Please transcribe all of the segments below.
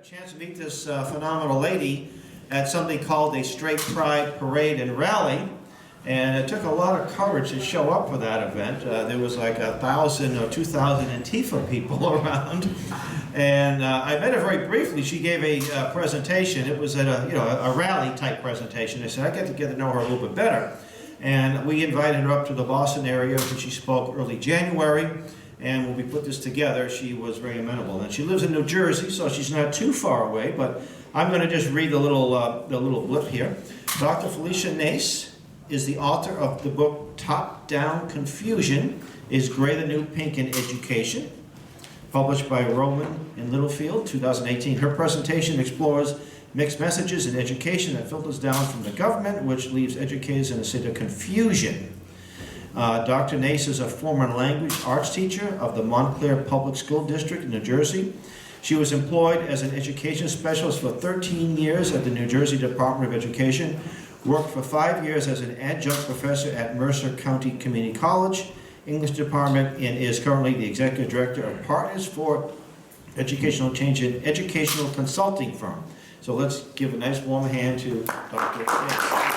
a chance to meet this phenomenal lady at something called a Straight Pride Parade and Rally. And it took a lot of courage to show up for that event. There was like 1,000 or 2,000 Antifa people around. And I met her very briefly. She gave a presentation. It was at a rally type presentation. I said, I got to get to know her a little bit better. And we invited her up to the Boston area where she spoke early January. And when we put this together, she was very amenable. And she lives in New Jersey, so she's not too far away. But I'm going to just read the little blip here. Dr. Felecia Nace is the author of the book Top-Down Confusion is Gray the New Pink in Education, published by Rowman in Littlefield, 2018. Her presentation explores mixed messages in education that filters down from the government, which leaves educators in a state of confusion. Dr. Nace is a former language arts teacher of the Montclair Public School District in New Jersey. She was employed as an education specialist for 13 years at the New Jersey Department of Education, worked for 5 years as an adjunct professor at Mercer County Community College, English Department, and is currently the executive director of Partners for Educational Change, an educational consulting firm. So let's give a nice warm hand to Dr. Nace.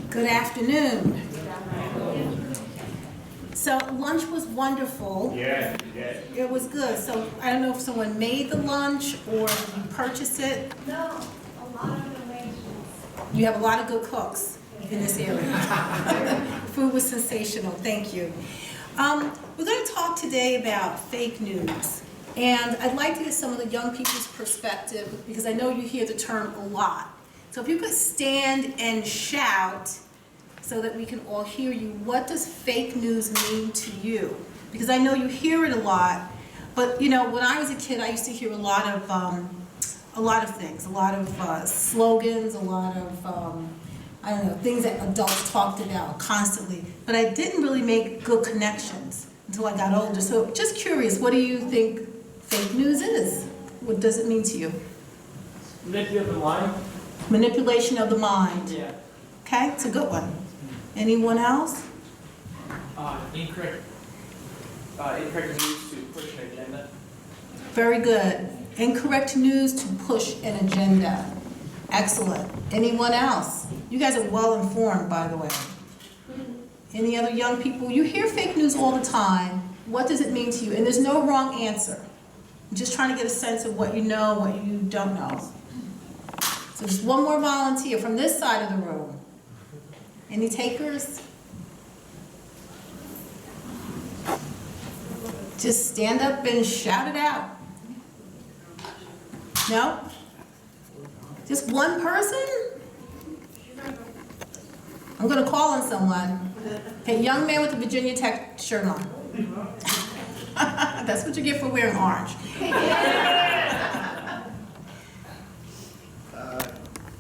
Good afternoon. So lunch was wonderful. Yeah. It was good. So I don't know if someone made the lunch or if you purchased it. No, a lot of arrangements. You have a lot of good cooks in this area. Food was sensational. Thank you. We're going to talk today about fake news. And I'd like to get some of the young people's perspective because I know you hear the term a lot. So if you could stand and shout so that we can all hear you, what does fake news mean to you? Because I know you hear it a lot, but you know, when I was a kid, I used to hear a lot of things, a lot of slogans, a lot of I don't know, things that adults talked about constantly. But I didn't really make good connections until I got older. So just curious, what do you think fake news is? What does it mean to you? Manipulate the mind. Manipulation of the mind. Yeah. Okay, it's a good one. Anyone else? Incorrect news to push an agenda. Very good. Incorrect news to push an agenda. Excellent. Anyone else? You guys are well informed, by the way. Any other young people? You hear fake news all the time. What does it mean to you? And there's no wrong answer. I'm just trying to get a sense of what you know, what you don't know. So just one more volunteer from this side of the room. Any takers? Just stand up and shout it out. No? Just one person? I'm going to call on someone. A young man with a Virginia Tech shirt on. That's what you get for wearing orange.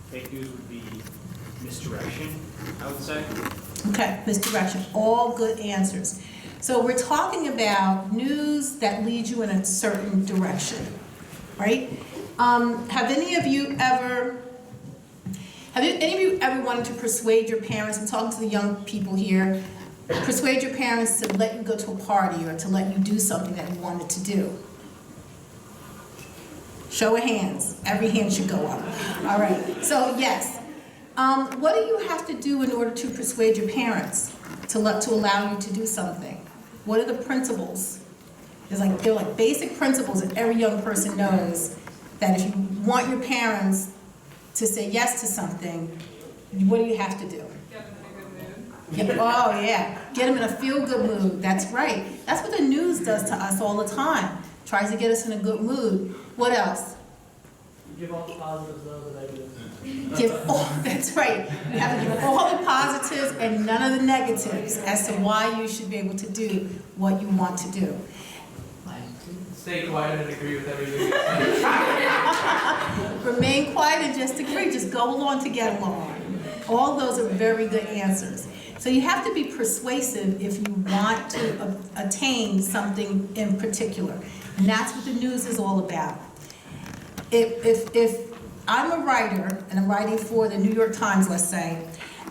Fake news would be misdirection, I would say. Okay, misdirection. All good answers. So we're talking about news that leads you in a certain direction, right? Have any of you ever wanted to persuade your parents, I'm talking to the young people here, persuade your parents to let you go to a party or to let you do something that you wanted to do? Show of hands. Every hand should go up. All right. So yes. What do you have to do in order to persuade your parents to allow you to do something? What are the principles? They're like basic principles that every young person knows that if you want your parents to say yes to something, what do you have to do? Get them in a good mood. Oh yeah. Get them in a feel-good mood. That's right. That's what the news does to us all the time. Tries to get us in a good mood. What else? Give all the positives, none of the negatives. That's right. You have to give all the positives and none of the negatives as to why you should be able to do what you want to do. Stay quiet and agree with everything. Remain quiet and just agree. Just go along to get along. All those are very good answers. So you have to be persuasive if you want to attain something in particular. And that's what the news is all about. If I'm a writer, and I'm writing for the New York Times, let's say,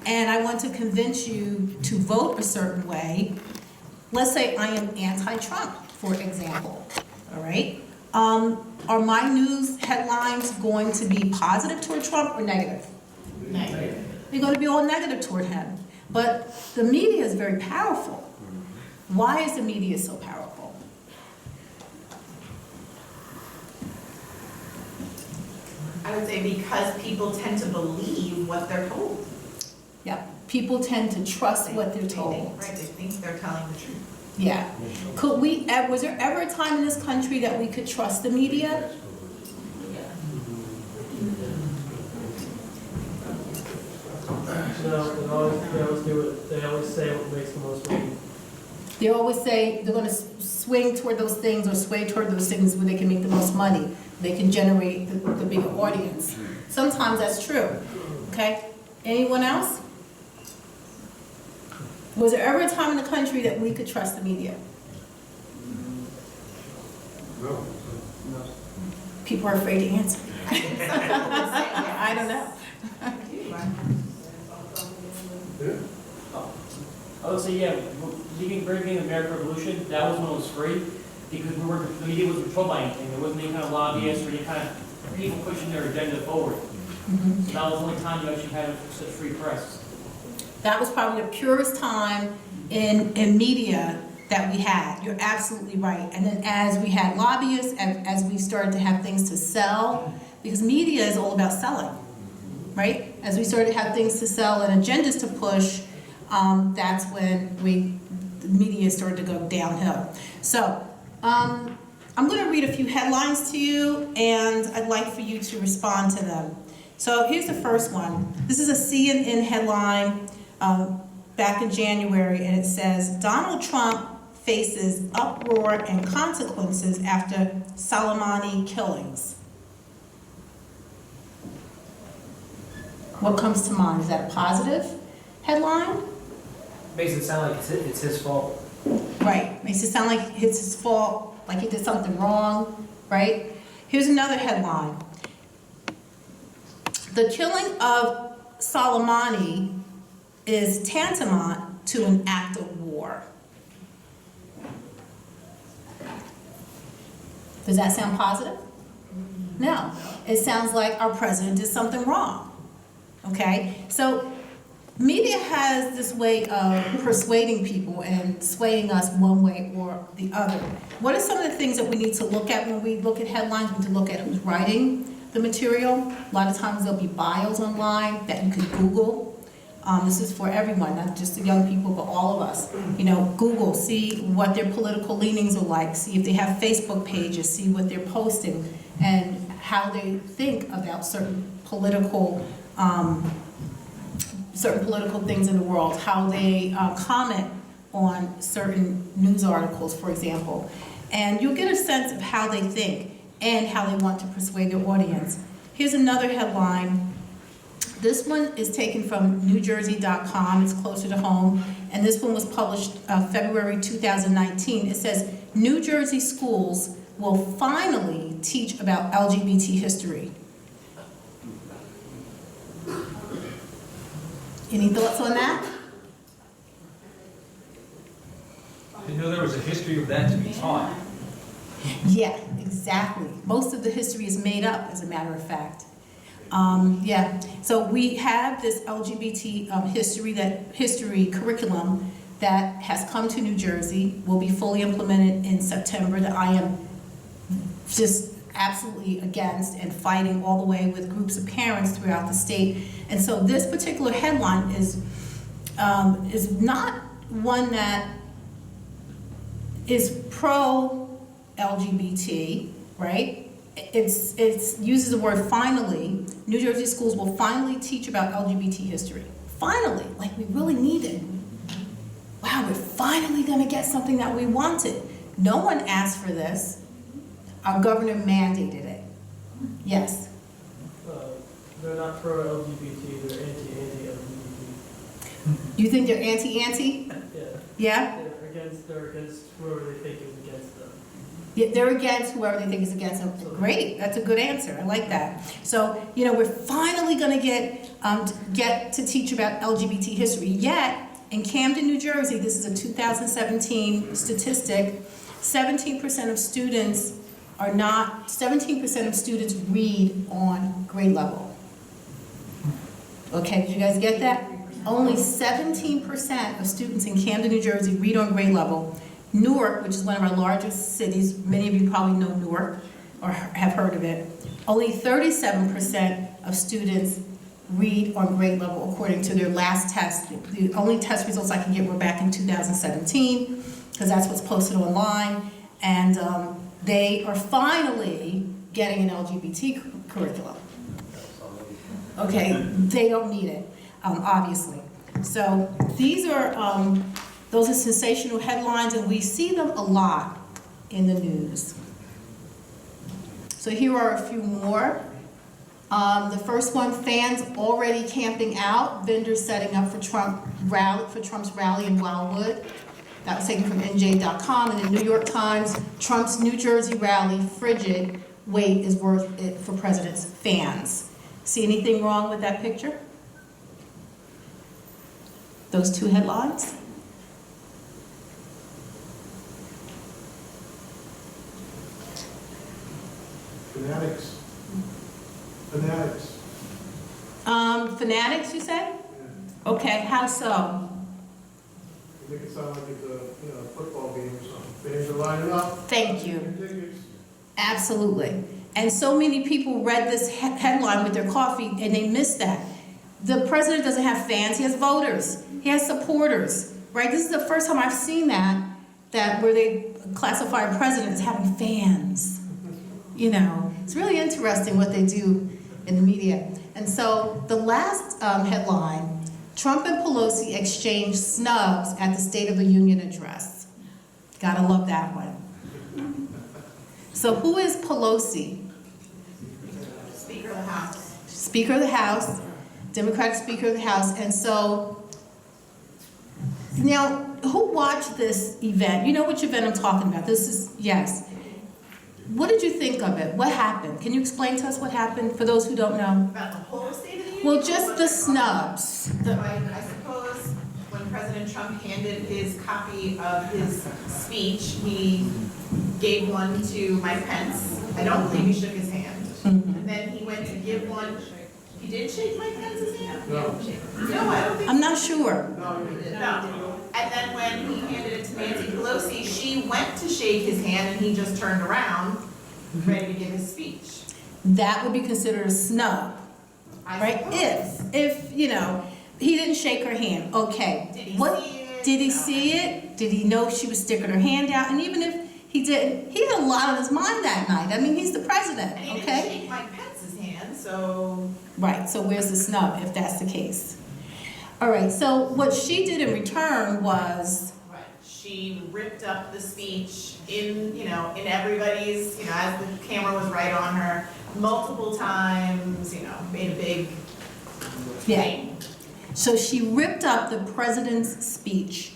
and I want to convince you to vote a certain way, let's say I am anti-Trump, for example, all right? Are my news headlines going to be positive toward Trump or negative? Negative. They're going to be all negative toward him. But the media is very powerful. Why is the media so powerful? I would say because people tend to believe what they're told. Yep. People tend to trust what they're told. Right, they think they're telling the truth. Yeah. Could we, was there ever a time in this country that we could trust the media? No, they always do it. They always say what makes the most money. They always say they're going to swing toward those things or sway toward those things where they can make the most money. They can generate the bigger audience. Sometimes that's true. Okay? Anyone else? Was there ever a time in the country that we could trust the media? No. People are afraid to answer. I don't know. I would say, yeah, very beginning of the American Revolution, that was when it was free, because the media wasn't controlled by anything. There wasn't any kind of lobbyists or any kind of people pushing their agenda forward. So that was the only time you actually had such free press. That was probably the purest time in media that we had. You're absolutely right. And then as we had lobbyists, as we started to have things to sell, because media is all about selling, right? As we started to have things to sell and agendas to push, that's when the media started to go downhill. So I'm going to read a few headlines to you, and I'd like for you to respond to them. So here's the first one. This is a CNN headline back in January, and it says, Donald Trump faces uproar and consequences after Soleimani killings. What comes to mind? Is that a positive headline? Makes it sound like it's his fault. Right. Makes it sound like it's his fault, like he did something wrong, right? Here's another headline. The killing of Soleimani is tantamount to an act of war. Does that sound positive? No. It sounds like our president did something wrong. Okay? So media has this way of persuading people and swaying us one way or the other. What are some of the things that we need to look at when we look at headlines? We need to look at who's writing the material. A lot of times there'll be bios online that you can Google. This is for everyone, not just the young people, but all of us. You know, Google, see what their political leanings are like, see if they have Facebook pages, see what they're posting, and how they think about certain political things in the world, how they comment on certain news articles, for example. And you'll get a sense of how they think and how they want to persuade their audience. Here's another headline. This one is taken from NewJersey.com. It's closer to home. And this one was published February 2019. It says, New Jersey schools will finally teach about LGBT history. Any thoughts on that? I didn't know there was a history of that to be taught. Yeah, exactly. Most of the history is made up, as a matter of fact. Yeah, so we have this LGBT history curriculum that has come to New Jersey, will be fully implemented in September, that I am just absolutely against and fighting all the way with groups of parents throughout the state. And so this particular headline is not one that is pro-LGBT, right? It uses the word finally. New Jersey schools will finally teach about LGBT history. Finally, like we really need it. Wow, we're finally going to get something that we wanted. No one asked for this. Our governor mandated it. Yes. They're not pro-LGBT, they're anti-LGBT. You think they're anti-anti? Yeah. Yeah? They're against whoever they think is against them. They're against whoever they think is against them. Great, that's a good answer. I like that. So, we're finally going to get to teach about LGBT history. Yet, in Camden, New Jersey, this is a 2017 statistic, 17% of students read on grade level. Okay, did you guys get that? Only 17% of students in Camden, New Jersey read on grade level. Newark, which is one of our largest cities, many of you probably know Newark or have heard of it, only 37% of students read on grade level according to their last test. The only test results I can get were back in 2017, because that's what's posted online, and they are finally getting an LGBT curriculum. Okay, they don't need it, obviously. So these are, those are sensational headlines, and we see them a lot in the news. So here are a few more. The first one, fans already camping out, vendors setting up for Trump's rally in Wildwood. That was taken from NJ.com, and the New York Times, Trump's New Jersey rally, frigid, wait is worth it for president's fans. See anything wrong with that picture? Those two headlines? Fanatics. Fanatics, you say? Okay, how so? Make it sound like it's a football game or something. Fans are lining up. Thank you. Tickets. Absolutely. And so many people read this headline with their coffee and they missed that. The president doesn't have fans, he has voters. He has supporters, right? This is the first time I've seen that where they classify a president as having fans. It's really interesting what they do in the media. And so the last headline, Trump and Pelosi exchange snubs at the State of the Union address. Gotta love that one. So who is Pelosi? Speaker of the House. Speaker of the House, Democratic Speaker of the House. And so, now, who watched this event? You know which event I'm talking about. Yes. What did you think of it? What happened? Can you explain to us what happened for those who don't know? About the whole State of the Union? Well, just the snubs. So I suppose when President Trump handed his copy of his speech, he gave one to Mike Pence. I don't believe he shook his hand. And then he went to give one. He did shake Mike Pence's hand? No. No, I don't think I'm not sure. No. And then when he handed it to Nancy Pelosi, she went to shake his hand and he just turned around, ready to give his speech. That would be considered a snub, right? If he didn't shake her hand, okay. Did he see it? Did he No. see it? Did he know she was sticking her hand out? And even if he didn't, he had a lot on his mind that night. I mean, he's the president, And he okay? didn't shake Mike Pence's hand, so. Right, so where's the snub if that's the case? All right, so what she did in return was, Right. She ripped up the speech in everybody's, as the camera was right on her, multiple times, made a big yeah. thing. So she ripped up the president's speech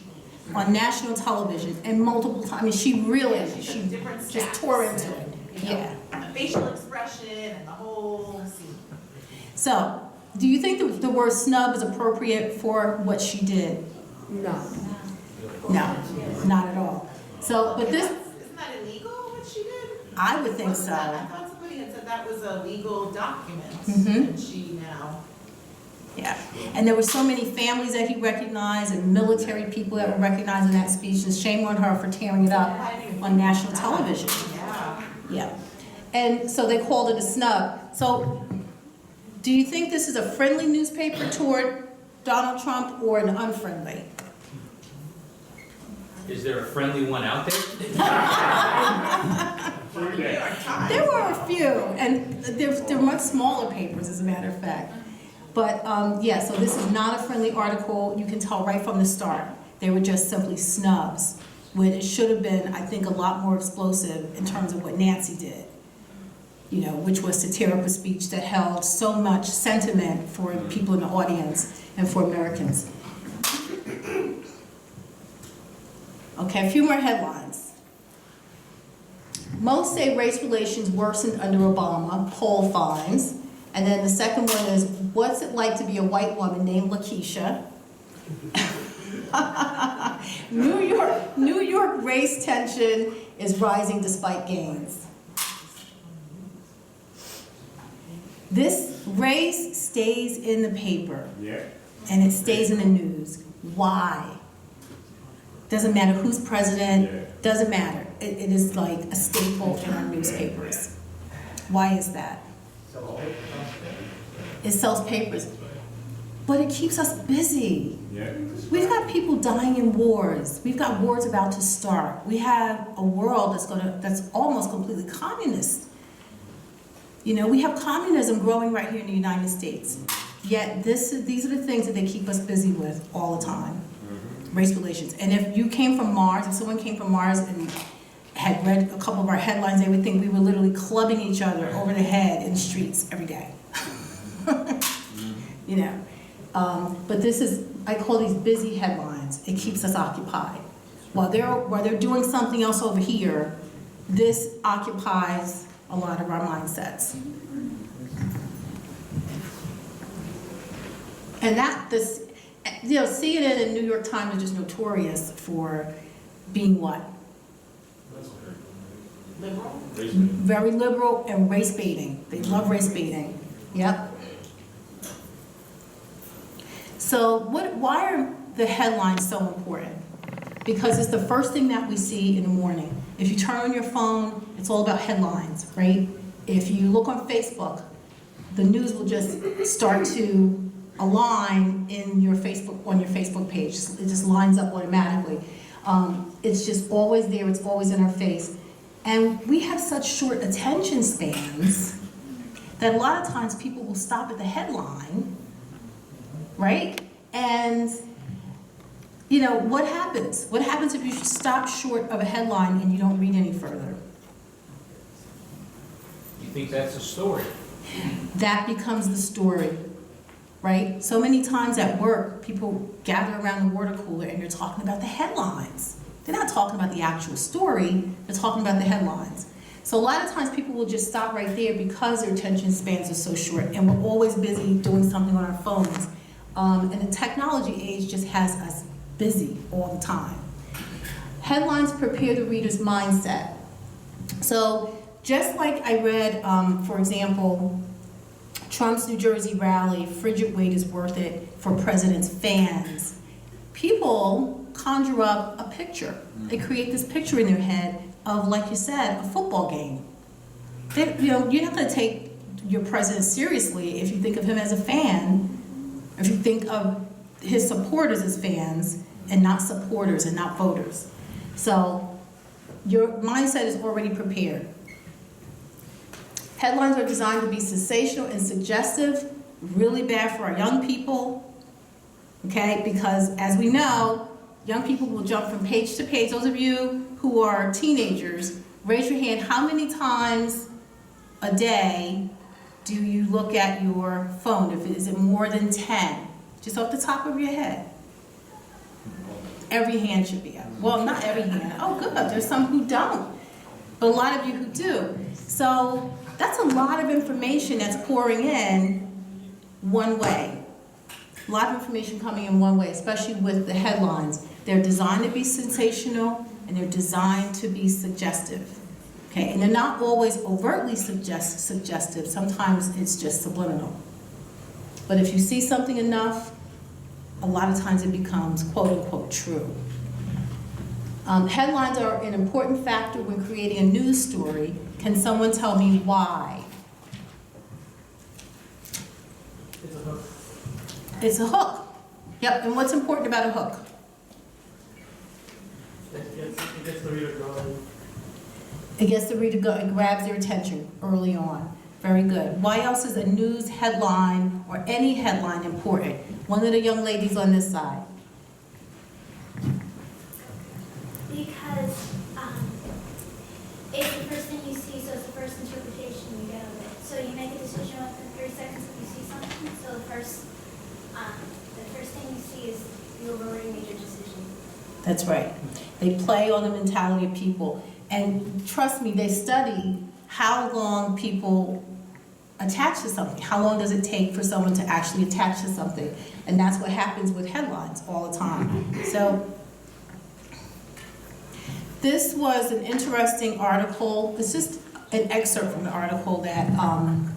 on national television and multiple times. I mean, she She took different just steps tore into it. and, Yeah. the facial expression and the whole scene. So, do you think the word snub is appropriate for what she did? No. No, not at all. So, but this, Isn't that illegal, what she did? I would think Wasn't that- I so. thought somebody had said that was a legal document, Mhm. and she now. Yeah. And there were so many families that he recognized and military people that were recognized in that speech. And shame on her for tearing it up on national television. Yeah. Yeah. And so they called it a snub. So, do you think this is a friendly newspaper toward Donald Trump or an unfriendly? Is there a friendly one out there? New York Times. There were a few, and they're much smaller papers, as a matter of fact. But yeah, so this is not a friendly article. You can tell right from the start. They were just simply snubs, when it should have been, I think, a lot more explosive in terms of what Nancy did. Which was to tear up a speech that held so much sentiment for people in the audience and for Americans. Okay, a few more headlines. Most say race relations worsened under Obama, poll finds. And then the second one is, what's it like to be a white woman named Lakeisha? New York race tension is rising despite gains. This race stays in the paper. Yeah. And it stays in the news. Why? Doesn't matter who's president, doesn't matter. It is like a staple in our newspapers. Why is that? It sells papers. But it keeps us busy. Yeah. We've got people dying in wars. We've got wars about to start. We have a world that's almost completely communist. You know, we have communism growing right here in the United States. Yet these are the things that they keep us busy with all the time. Race relations. And if you came from Mars, if someone came from Mars and had read a couple of our headlines, they would think we were literally clubbing each other over the head in the streets every day. You know. But this is, I call these busy headlines. It keeps us occupied. While they're doing something else over here, this occupies a lot of our mindsets. And CNN and New York Times are just notorious for being what? Liberal? Very liberal and race baiting. They love race baiting. Yep. So why are the headlines so important? Because it's the first thing that we see in the morning. If you turn on your phone, it's all about headlines, right? If you look on Facebook, the news will just start to align on your Facebook page. It just lines up automatically. It's just always there, it's always in our face. And we have such short attention spans that a lot of times people will stop at the headline, right? And you know, what happens? What happens if you stop short of a headline and you don't read any further? You think that's a story? That becomes the story, right? So many times at work, people gather around the water cooler and you're talking about the headlines. They're not talking about the actual story, they're talking about the headlines. So a lot of times people will just stop right there because their attention spans are so short and we're always busy doing something on our phones. And the technology age just has us busy all the time. Headlines prepare the reader's mindset. So just like I read, for example, Trump's New Jersey rally, frigid weight is worth it for president's fans. People conjure up a picture. They create this picture in their head of, like you said, a football game. You're not going to take your president seriously if you think of him as a fan, if you think of his supporters as fans and not supporters and not voters. So your mindset is already prepared. Headlines are designed to be sensational and suggestive, really bad for our young people, okay? Because as we know, young people will jump from page to page. Those of you who are teenagers, raise your hand. How many times a day do you look at your phone? Is it more than 10? Just off the top of your head. Every hand should be up. Well, not every hand. Oh, good. There's some who don't. But a lot of you who do. So that's a lot of information that's pouring in one way. A lot of information coming in one way, especially with the headlines. They're designed to be sensational and they're designed to be suggestive. Okay, and they're not always overtly suggestive. Sometimes it's just subliminal. But if you see something enough, a lot of times it becomes quote unquote true. Headlines are an important factor when creating a news story. Can someone tell me why? It's a hook. It's a hook. Yep, and what's important about a hook? It gets the reader going. It gets the reader go, it grabs their attention early on. Very good. Why else is a news headline or any headline important? One of the young ladies on this side. Because it's the first thing you see, so it's the first interpretation you get of it. So you make a decision within 30 seconds if you see something. So the first thing you see is you've already made your decision. That's right. They play on the mentality of people. And trust me, they study how long people attach to something. How long does it take for someone to actually attach to something? And that's what happens with headlines all the time. So this was an interesting article. It's just an excerpt from the article that,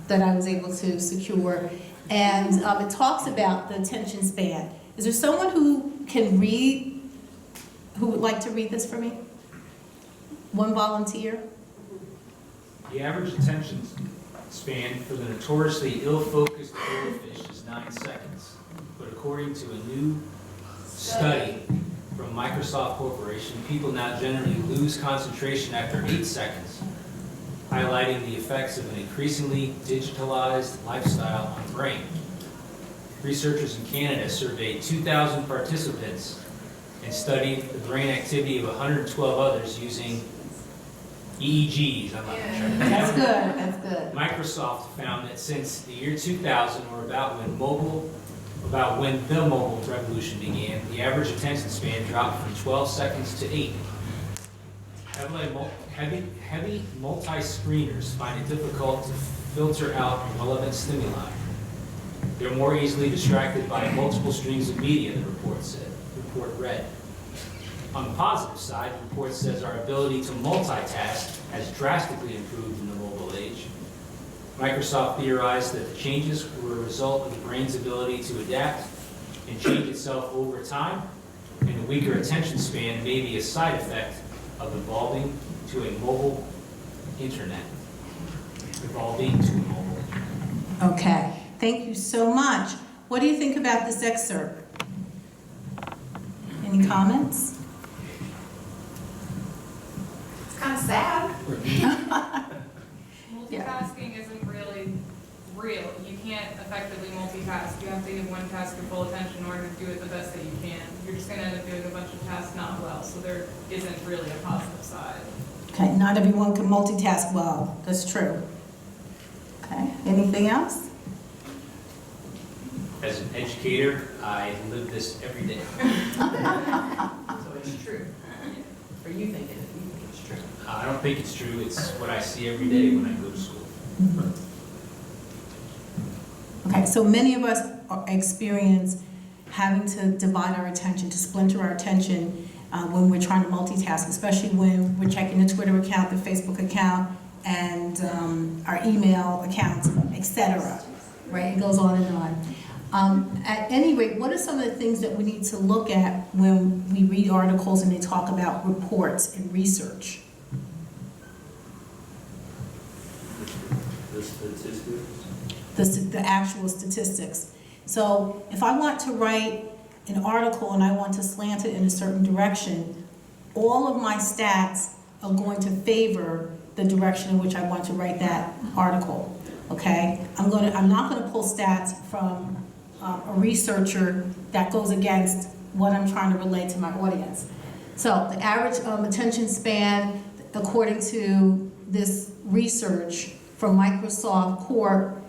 that I was able to secure. And it talks about the attention span. Is there someone who can read, who would like to read this for me? One volunteer? The average attention span for the notoriously ill-focused goldfish is 9 seconds. But according to a new study from Microsoft Corporation, people now generally lose concentration after 8 seconds, highlighting the effects of an increasingly digitalized lifestyle on the brain. Researchers in Canada surveyed 2,000 participants and studied the brain activity of 112 others using EEGs. I'm not sure. That's good, that's good. Microsoft found that since the year 2000, or about when the mobile revolution began, the average attention span dropped from 12 seconds to 8. Heavy multi-screeners find it difficult to filter out irrelevant stimuli. They're more easily distracted by multiple streams of media, the report read. On the positive side, the report says our ability to multitask has drastically improved in the mobile age. Microsoft theorized that the changes were a result of the brain's ability to adapt and change itself over time, and a weaker attention span may be a side effect of evolving to a mobile internet. Okay, thank you so much. What do you think about this excerpt? Any comments? It's kind of sad. Multitasking isn't really real. You can't effectively multitask. You have to give one task your full attention in order to do it the best that you can. You're just going to end up doing a bunch of tasks not well, so there isn't really a positive side. Okay, not everyone can multitask well. That's true. Okay, anything else? As an educator, I live this every day. So it's true. Or you think it's true. I don't think it's true. It's what I see every day when I go to school. Okay, so many of us experience having to divide our attention, to splinter our attention when we're trying to multitask, especially when we're checking the Twitter account, the Facebook account, and our email accounts, etc. Right? It goes on and on. At any rate, what are some of the things that we need to look at when we read articles and they talk about reports and research? The statistics? The actual statistics. So if I want to write an article and I want to slant it in a certain direction, all of my stats are going to favor the direction in which I want to write that article. Okay? I'm not going to pull stats from a researcher that goes against what I'm trying to relate to my audience. So the average attention span, according to this research from Microsoft Corp,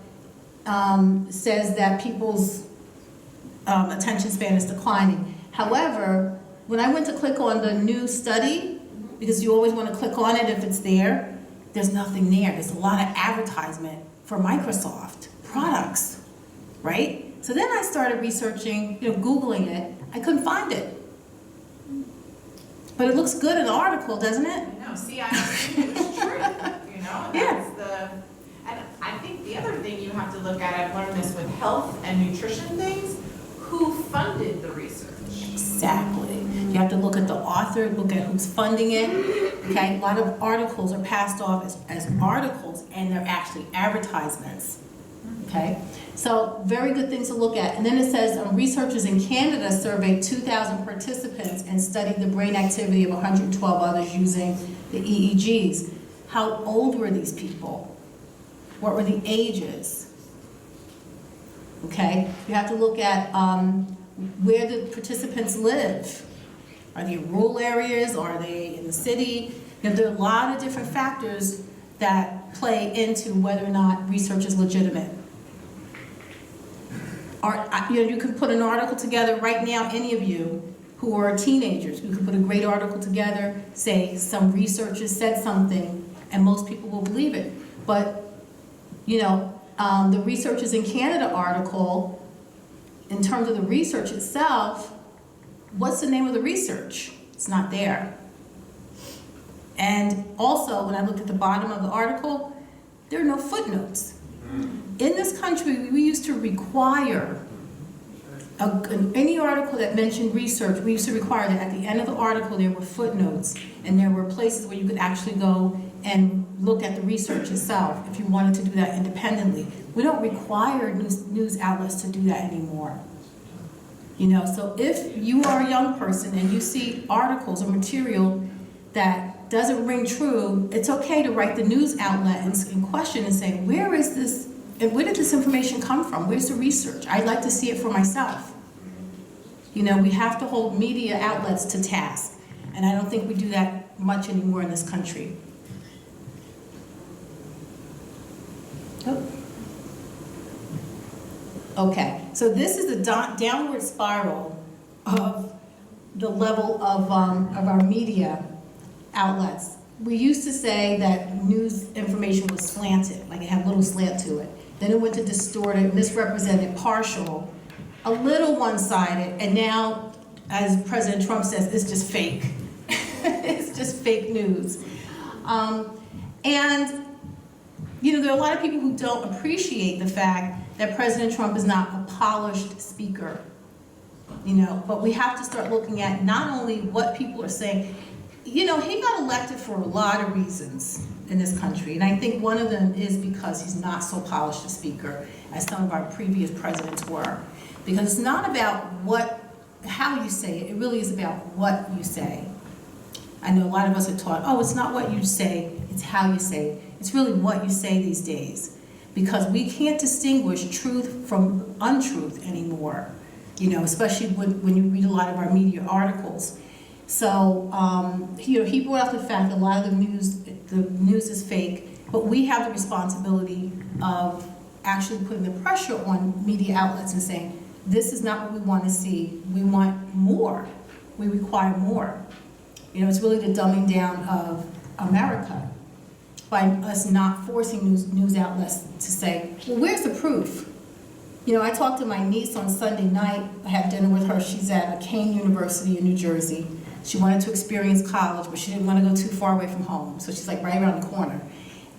says that people's attention span is declining. However, when I went to click on the new study, because you always want to click on it if it's there, there's nothing there. There's a lot of advertisement for Microsoft products, right? So then I started researching, Googling it. I couldn't find it. But it looks good in the article, doesn't it? No, see, I assumed it was true, and Yeah. and I think the other thing you have to look at, I've learned this with health and nutrition things, who funded the research? Exactly. You have to look at the author, look at who's funding it. Okay, a lot of articles are passed off as articles, and they're actually advertisements. Okay, so very good things to look at. And then it says researchers in Canada surveyed 2,000 participants and studied the brain activity of 112 others using the EEGs. How old were these people? What were the ages? Okay, you have to look at where the participants live. Are they in rural areas? Are they in the city? There are a lot of different factors that play into whether or not research is legitimate. You can put an article together right now, any of you, who are teenagers. We could put a great article together, say some researchers said something, and most people will believe it. But, you know, the Researchers in Canada article, in terms of the research itself, what's the name of the research? It's not there. And also, when I looked at the bottom of the article, there are no footnotes. In this country, we used to require any article that mentioned research, we used to require that at the end of the article there were footnotes, and there were places where you could actually go and look at the research itself if you wanted to do that independently. We don't require news outlets to do that anymore. You know, so if you are a young person and you see articles or material that doesn't ring true, it's okay to write the news outlet in question and say, where is this, and where did this information come from? Where's the research? I'd like to see it for myself. You know, we have to hold media outlets to task, and I don't think we do that much anymore in this country. Oh. Okay, so this is the downward spiral of the level of our media outlets. We used to say that news information was slanted, like it had a little slant to it. Then it went to distorted, misrepresented, partial, a little one-sided, and now, as President Trump says, it's just fake. It's just fake news. And, you know, there are a lot of people who don't appreciate the fact that President Trump is not a polished speaker, you know, but we have to start looking at not only what people are saying. You know, he got elected for a lot of reasons in this country, and I think one of them is because he's not so polished a speaker as some of our previous presidents were. Because it's not about how you say it, it really is about what you say. I know a lot of us are taught, oh, it's not what you say, it's how you say it. It's really what you say these days. Because we can't distinguish truth from untruth anymore, you know, especially when you read a lot of our media articles. So, you know, he brought up the fact that a lot of the news is fake, but we have the responsibility of actually putting the pressure on media outlets and saying, this is not what we want to see. We want more. We require more. You know, it's really the dumbing down of America by us not forcing news outlets to say, well, where's the proof? You know, I talked to my niece on Sunday night. I had dinner with her. She's at Kane University in New Jersey. She wanted to experience college, but she didn't want to go too far away from home. So she's like right around the corner.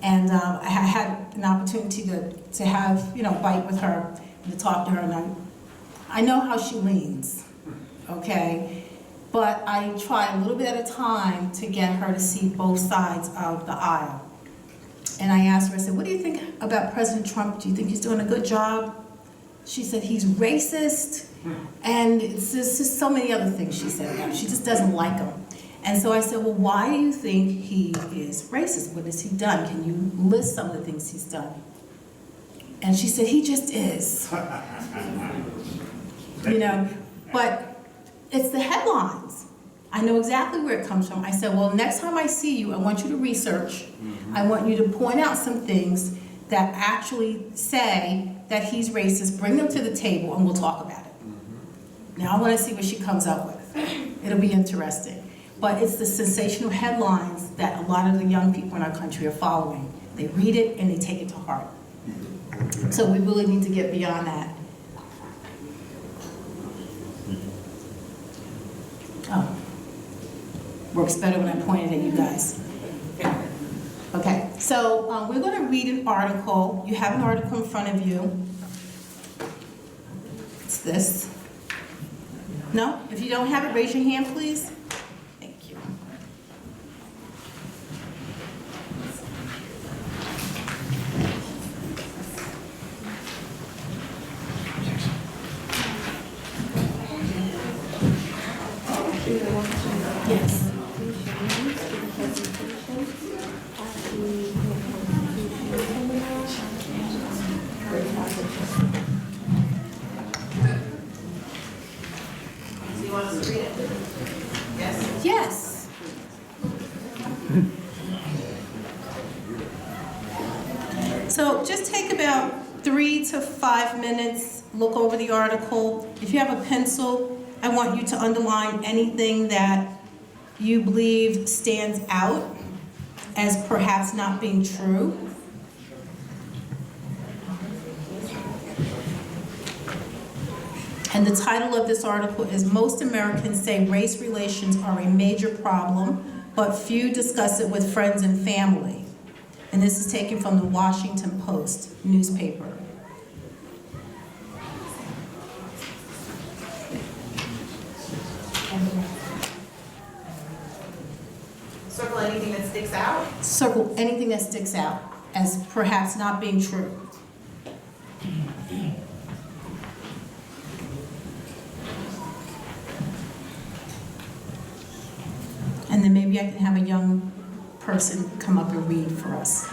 And I had an opportunity to have, you know, a bite with her and to talk to her. And I know how she leans, okay? But I try a little bit at a time to get her to see both sides of the aisle. And I asked her, I said, what do you think about President Trump? Do you think he's doing a good job? She said, he's racist. And it's just so many other things she said about him. She just doesn't like him. And so I said, well, why do you think he is racist? What has he done? Can you list some of the things he's done? And she said, he just is. You know, but it's the headlines. I know exactly where it comes from. I said, well, next time I see you, I want you to research. I want you to point out some things that actually say that he's racist. Bring them to the table and we'll talk about it. Now I want to see what she comes up with. It'll be interesting. But it's the sensational headlines that a lot of the young people in our country are following. They read it and they take it to heart. So we really need to get beyond that. Oh. Works better when I point it at you guys. Okay, so we're going to read an article. You have an article in front of you. It's this. No? If you don't have it, raise your hand, please. Thank you. Yes. Do you want us to read it? Yes? Yes. So just take about 3 to 5 minutes, look over the article. If you have a pencil, I want you to underline anything that you believe stands out as perhaps not being true. And the title of this article is "Most Americans Say Race Relations Are a Major Problem, but Few Discuss It with Friends and Family." And this is taken from the Washington Post newspaper. Circle anything that sticks out. Circle anything that sticks out as perhaps not being true. And then maybe I can have a young person come up and read for us.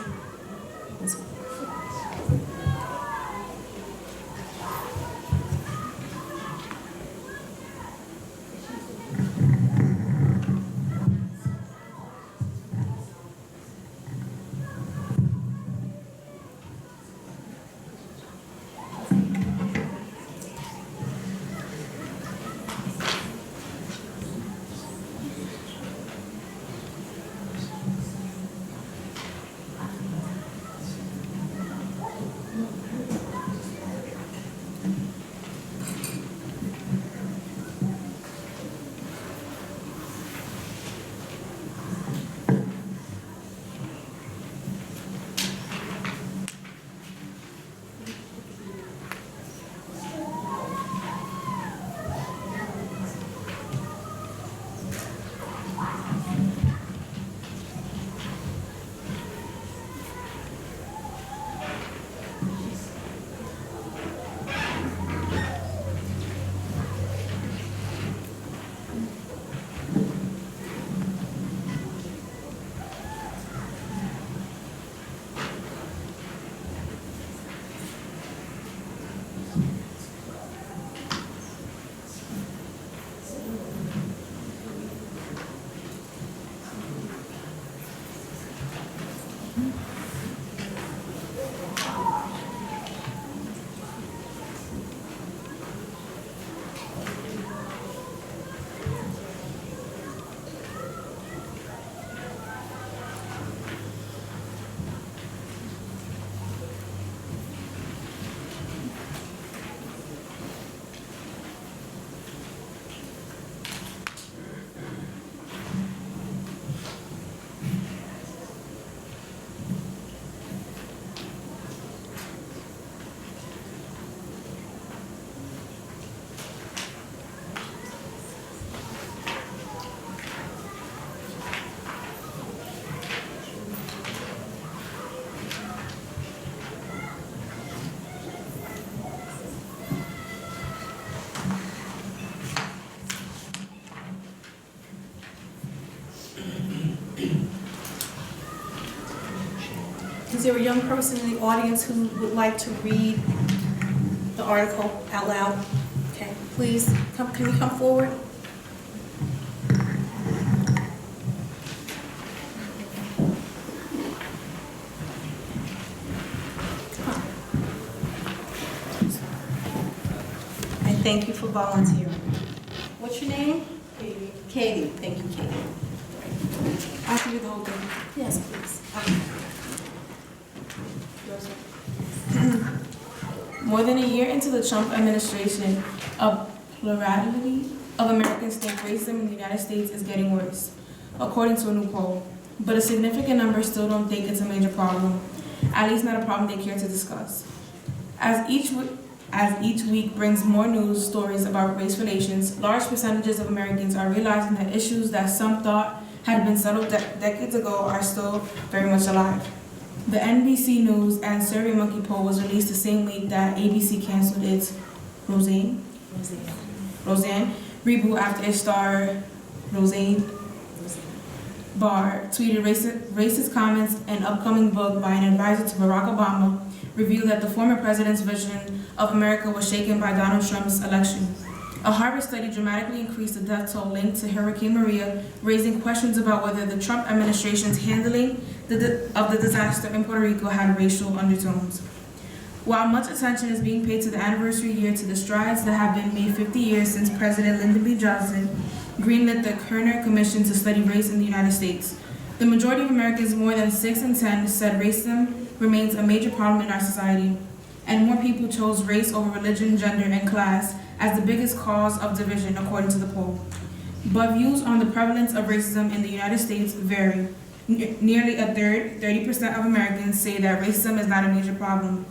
Is there a young person in the audience who would like to read the article out loud? Okay, please, can you come forward? And thank you for volunteering. What's your name? Katie. Katie, thank you, Katie. I can do the whole thing. Yes, please. More than a year into the Trump administration, a plurality of Americans think racism in the United States is getting worse, according to a new poll. But a significant number still don't think it's a major problem, at least not a problem they care to discuss. As each week brings more news stories about race relations, large percentages of Americans are realizing that issues that some thought had been settled decades ago are still very much alive. The NBC News and SurveyMonkey poll was released the same week that ABC canceled its Roseanne reboot after its star Roseanne Barr tweeted racist comments. An upcoming book by an advisor to Barack Obama revealed that the former president's vision of America was shaken by Donald Trump's election. A Harvard study dramatically increased the death toll linked to Hurricane Maria, raising questions about whether the Trump administration's handling of the disaster in Puerto Rico had racial undertones. While much attention is being paid to the anniversary year to the strides that have been made 50 years since President Lyndon B. Johnson greenlit the Kerner Commission to study race in the United States, the majority of Americans, more than 6 in 10, said racism remains a major problem in our society, and more people chose race over religion, gender, and class as the biggest cause of division, according to the poll. But views on the prevalence of racism in the United States vary. Nearly a third, 30% of Americans, say that racism is not a major problem.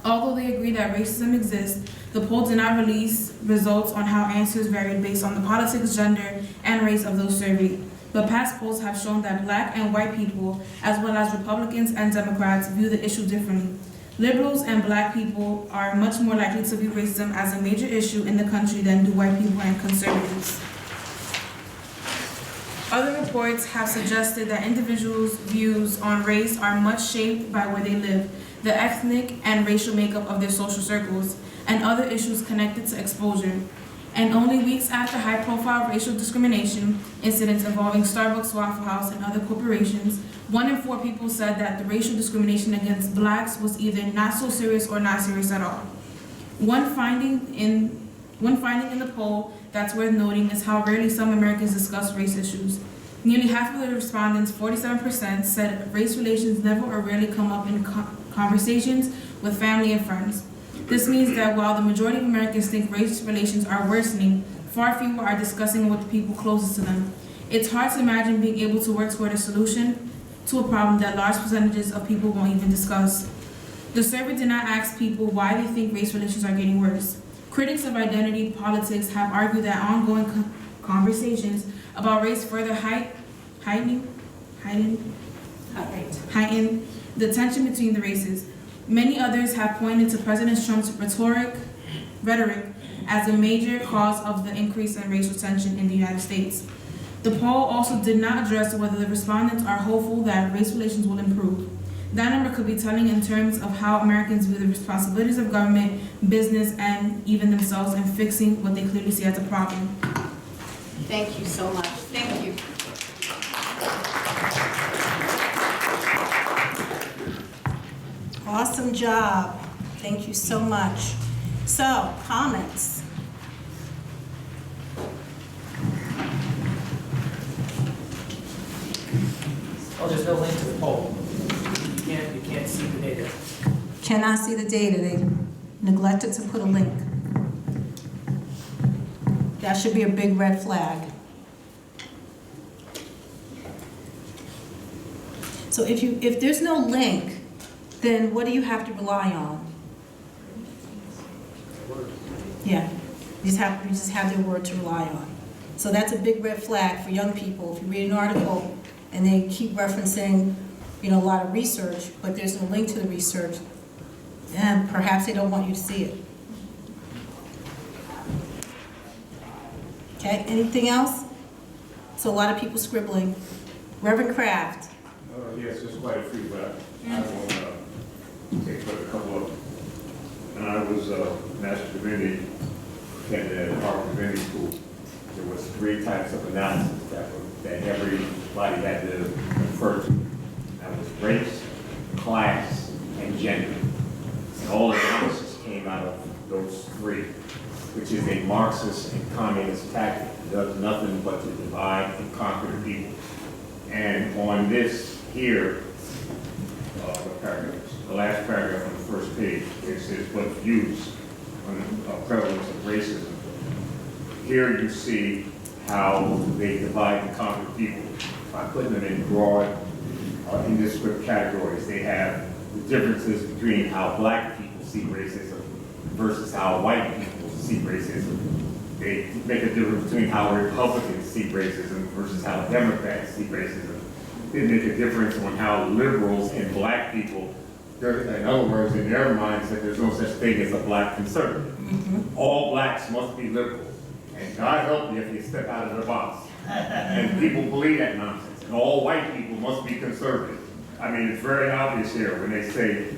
Although they agree that racism exists, the poll did not release results on how answers varied based on the politics, gender, and race of those surveyed. But past polls have shown that black and white people, as well as Republicans and Democrats, view the issue differently. Liberals and black people are much more likely to view racism as a major issue in the country than do white people and conservatives. Other reports have suggested that individuals' views on race are much shaped by where they live, the ethnic and racial makeup of their social circles, and other issues connected to exposure. And only weeks after high-profile racial discrimination incidents involving Starbucks, Waffle House, and other corporations, 1 in 4 people said that the racial discrimination against blacks was either not so serious or not serious at all. One finding in the poll that's worth noting is how rarely some Americans discuss race issues. Nearly half of the respondents, 47%, said race relations never or rarely come up in conversations with family and friends. This means that while the majority of Americans think race relations are worsening, far fewer are discussing it with the people closest to them. It's hard to imagine being able to work toward a solution to a problem that large percentages of people won't even discuss. The survey did not ask people why they think race relations are getting worse. Critics of identity politics have argued that ongoing conversations about race further heighten the tension between the races. Many others have pointed to President Trump's rhetoric as a major cause of the increase in racial tension in the United States. The poll also did not address whether the respondents are hopeful that race relations will improve. That number could be telling in terms of how Americans view the responsibilities of government, business, and even themselves in fixing what they clearly see as a problem. Thank you so much. Thank you. Awesome job. Thank you so much. So, comments? Oh, there's no link to the poll. You can't see the data. Cannot see the data. They neglected to put a link. That should be a big red flag. So if there's no link, then what do you have to rely on? Yeah, you just have their word to rely on. So that's a big red flag for young people. If you read an article and they keep referencing, a lot of research, but there's no link to the research, then perhaps they don't want you to see it. Okay, anything else? So a lot of people scribbling. Reverend Kraft. Yes, there's quite a few, but I want to take but a couple of them. When I was Master Divinity candidate at Harvard Divinity School, there was 3 types of analysis that everybody had to refer to. That was race, class, and gender. And all analysis came out of those 3, which is a Marxist and communist tactic. It does nothing but to divide and conquer the people. And on this here, what paragraph? The last paragraph on the first page, it says what views on the prevalence of racism. Here you see how they divide and conquer people by putting them in broad, indiscriminate categories. They have the differences between how black people see racism versus how white people see racism. They make a difference between how Republicans see racism versus how Democrats see racism. They make a difference on how liberals and black people, in other words, in their minds, that there's no such thing as a black conservative. All blacks must be liberals. And God help you if you step out of the box. And people believe that nonsense. And all white people must be conservative. I mean, it's very obvious here when they say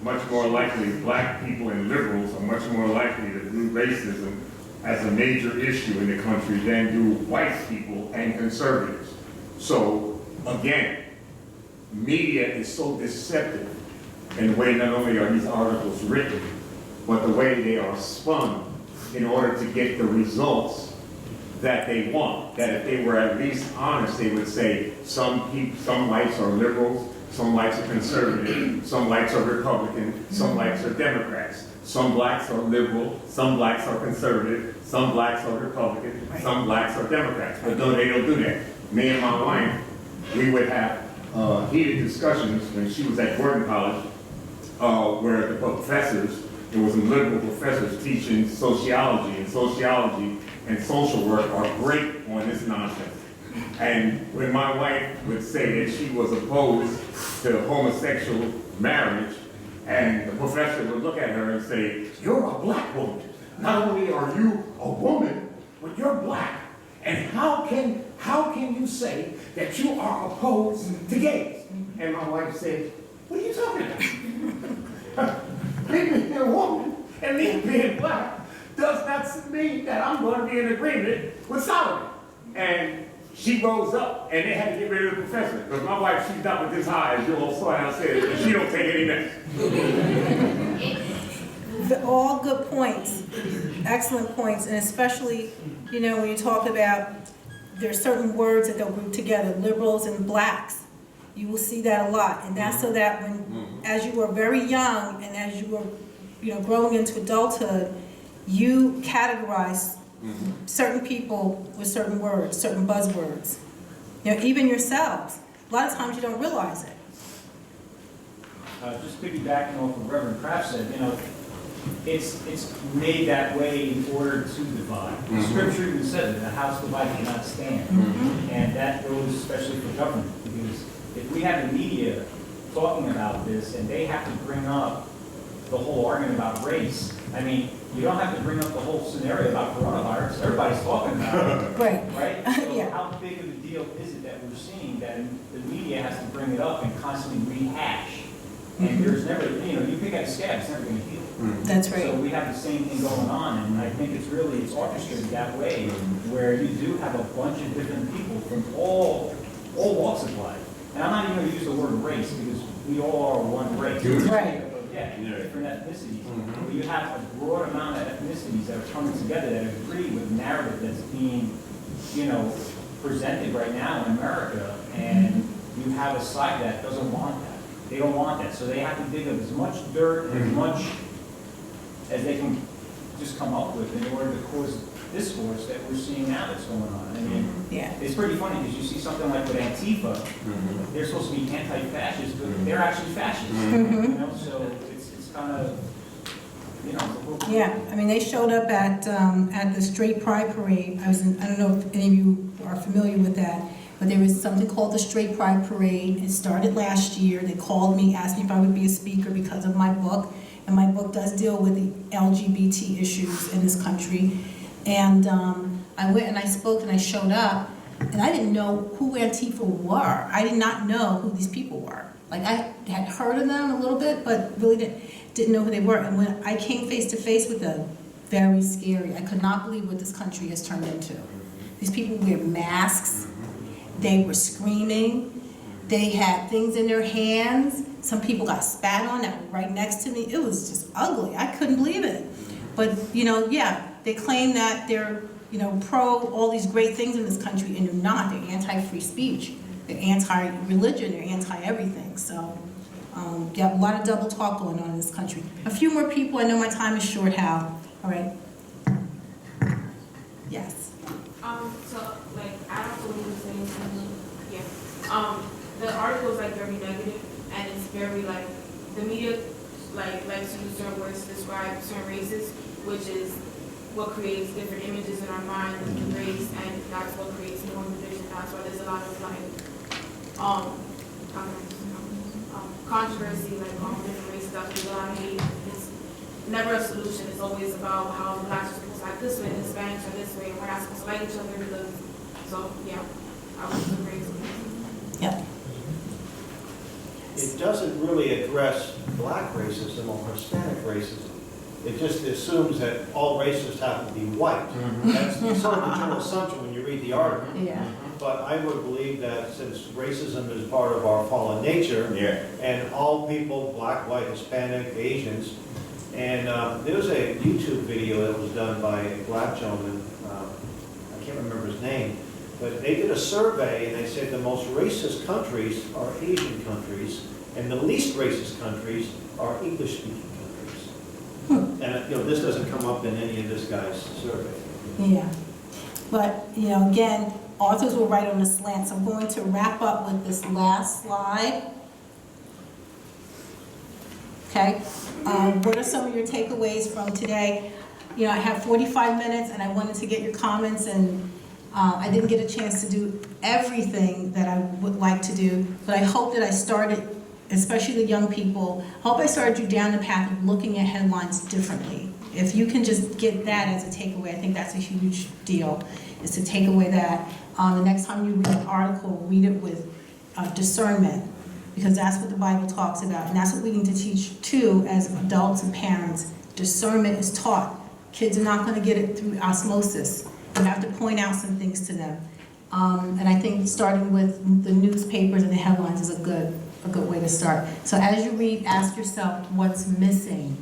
much more likely black people and liberals are much more likely to view racism as a major issue in the country than do white people and conservatives. So, again, media is so deceptive And the way not only are these articles written, but the way they are spun in order to get the results that they want. That if they were at least honest, they would say some whites are liberals, some whites are conservative, some whites are Republican, some whites are Democrats. Some blacks are liberal, some blacks are conservative, some blacks are Republican, some blacks are Democrats. But no, they don't do that. Me and my wife, we would have heated discussions when she was at Gordon College, where the professors, there was some liberal professors teaching sociology, and social work are great on this nonsense. And when my wife would say that she was opposed to homosexual marriage, and the professor would look at her and say, "You're a black woman. Not only are you a woman, but you're black. And how can you say that you are opposed to gays?" And my wife said, "What are you talking about? Me being a woman and me being black does not mean that I'm going to be in agreement with Solomon." And she rose up, and they had to get rid of the professor. Because my wife, she's not with this high, as you all saw downstairs, and she don't take any mess. All good points, excellent points, and especially, you know, when you talk about, there's certain words that they'll group together, liberals and blacks. You will see that a lot, and that's so that when, as you were very young, and as you were, you know, growing into adulthood, you categorize certain people with certain words, certain buzzwords. You know, even yourselves. A lot of times you don't realize it. Just piggybacking off what Reverend Kraft said, you know, it's made that way in order to divide. The scripture even says that a house divided cannot stand. And that goes especially for government, because if we have the media talking about this and they have to bring up the whole argument about race, I mean, you don't have to bring up the whole scenario about coronavirus. Everybody's talking about it. Right? So Yeah. how big of a deal is it that we're seeing that the media has to bring it up and constantly rehash? And there's never, you know, you pick at a scab, it's never going to heal. That's right. So we have the same thing going on, and I think it's orchestrated that way, where you do have a bunch of different people from all walks of life. And I'm not even going to use the word race, because we all are one race. Right. Yeah, different ethnicities. But you have a broad amount of ethnicities that are coming together that agree with the narrative that's being, you know, presented right now in America, and you have a side that doesn't want that. They don't want that, so they have to dig up as much dirt and as much as they can just come up with in order to cause discourse that we're seeing now that's going on. I mean, it's pretty funny because you see something like with Antifa, they're supposed to be anti-fascist, but they're actually fascists. You know, so it's kind of, you know. Yeah, I mean, they showed up at the Straight Pride Parade. I don't know if any of you are familiar with that, but there was something called the Straight Pride Parade. It started last year. They called me, asked me if I would be a speaker because of my book, and my book does deal with the LGBT issues in this country. And I went and I spoke and I showed up, and I didn't know who Antifa were. I did not know who these people were. Like, I had heard of them a little bit, but really didn't know who they were. And when I came face to face with them, very scary. I could not believe what this country has turned into. These people wear masks. They were screaming. They had things in their hands. Some people got spat on that were right next to me. It was just ugly. I couldn't believe it. But, you know, yeah, they claim that they're, you know, pro all these great things in this country, and they're not. They're anti-free speech. They're anti-religion. They're anti-everything. So, yeah, a lot of double talk going on in this country. A few more people. I know my time is short, Hal. All right. Yes. So, like, I don't believe the same thing. Yeah. The article is, like, very negative, and it's very, like, the media, like, likes to use certain words to describe certain races, which is what creates different images in our mind of the race, and that's what creates more division. That's why there's a lot of, like, controversy, like, on different races. There's a lot of hate. It's never a solution. It's always about how the blacks are supposed to act this way, and Hispanics are this way, and we're not supposed to like each other because, so, yeah, I was agree. Yep. It doesn't really address black racism or Hispanic racism. It just assumes that all racists have to be white. That's sort of the general assumption when you read the article. Yeah. but I would believe that since racism is part of our fallen nature, Yeah. and all people, black, white, Hispanic, Asians, and there was a YouTube video that was done by a black gentleman, I can't remember his name, but they did a survey and they said the most racist countries are Asian countries, and the least racist countries are English-speaking countries. And, this doesn't come up in any of this guy's survey. Yeah, but, again, authors will write on the slant, so I'm going to wrap up with this last slide. Okay, what are some of your takeaways from today? I have 45 minutes and I wanted to get your comments, and I didn't get a chance to do everything that I would like to do, but I hope that I started, especially the young people, hope I started you down the path of looking at headlines differently. If you can just get that as a takeaway, I think that's a huge deal, is to take away that. The next time you read an article, read it with discernment, because that's what the Bible talks about, and that's what we need to teach too as adults and parents. Discernment is taught. Kids are not going to get it through osmosis. You have to point out some things to them. And I think starting with the newspapers and the headlines is a good way to start. So as you read, ask yourself what's missing.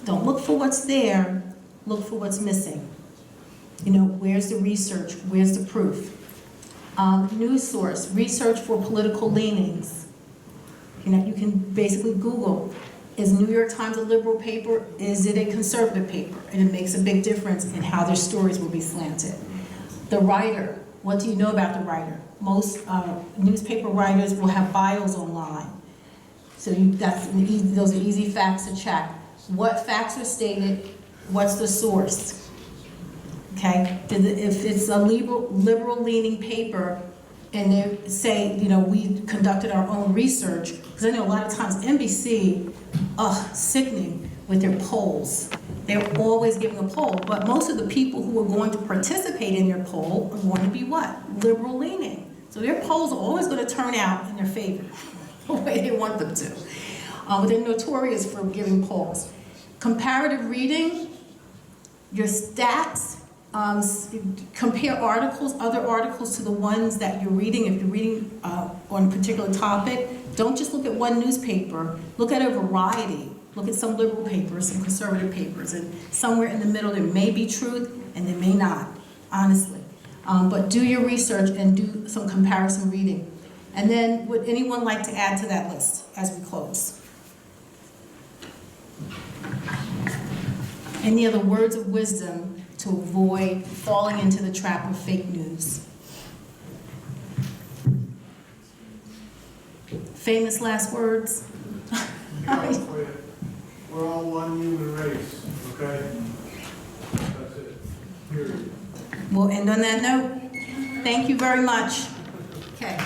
Don't look for what's there, look for what's missing. Where's the research? Where's the proof? News source, research for political leanings. You can basically Google, is New York Times a liberal paper? Is it a conservative paper? And it makes a big difference in how their stories will be slanted. The writer, what do you know about the writer? Most newspaper writers will have bios online. So those are easy facts to check. What facts are stated? What's the source? Okay, if it's a liberal leaning paper and they say, we conducted our own research, because I know a lot of times NBC, sickening with their polls. They're always giving a poll, but most of the people who are going to participate in their poll are going to be what? Liberal leaning. So their polls are always going to turn out in their favor, the way they want them to. But they're notorious for giving polls. Comparative reading, your stats, compare other articles to the ones that you're reading. If you're reading on a particular topic, don't just look at one newspaper. Look at a variety. Look at some liberal papers, some conservative papers, and somewhere in the middle there may be truth and there may not, honestly. But do your research and do some comparison reading. And then would anyone like to add to that list as we close? Any other words of wisdom to avoid falling into the trap of fake news? Famous last words? We're all one human race, okay? That's it, period. We'll end on that note. Thank you very much. Okay.